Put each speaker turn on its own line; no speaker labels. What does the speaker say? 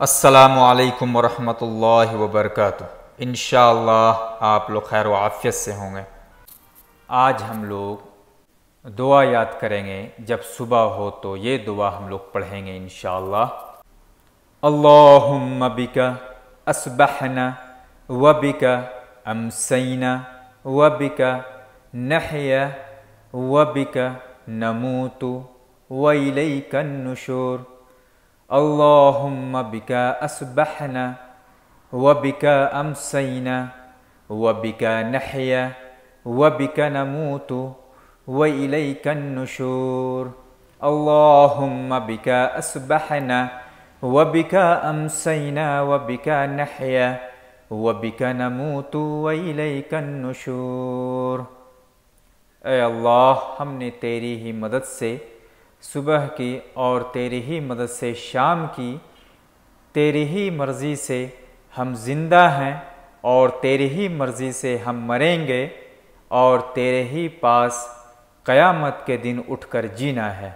अस्सलामु अलैकुम वरहमतुल्लाहि वबरकातुहू। इंशाअल्लाह आप लोग खैर व आफ़ियत से होंगे। आज हम लोग दुआ याद करेंगे। जब सुबह हो तो ये दुआ हम लोग पढ़ेंगे इंशाअल्लाह। अल्लाहुम्मा बिका अस्बहना व बिका अमसैना व बिका नहया व बिका नमूतु व इलैकन नुशूर। अल्लाहुम्मा बिका अस्बहना व बिका अमसैना व बिका नहया व बिका नमूतु व इलैकन नुशूर। अल्लाहुम्मा बिका अस्बहना व बिका अमसैना व बिका नहया व बिका नमूतु व इलैकन नुशूर। ऐ अल्लाह, हमने तेरी ही मदद से सुबह की और तेरी ही मदद से शाम की, तेरी ही मर्ज़ी से हम ज़िंदा हैं और तेरी ही मर्ज़ी से हम मरेंगे और तेरे ही पास क़यामत के दिन उठकर जीना है।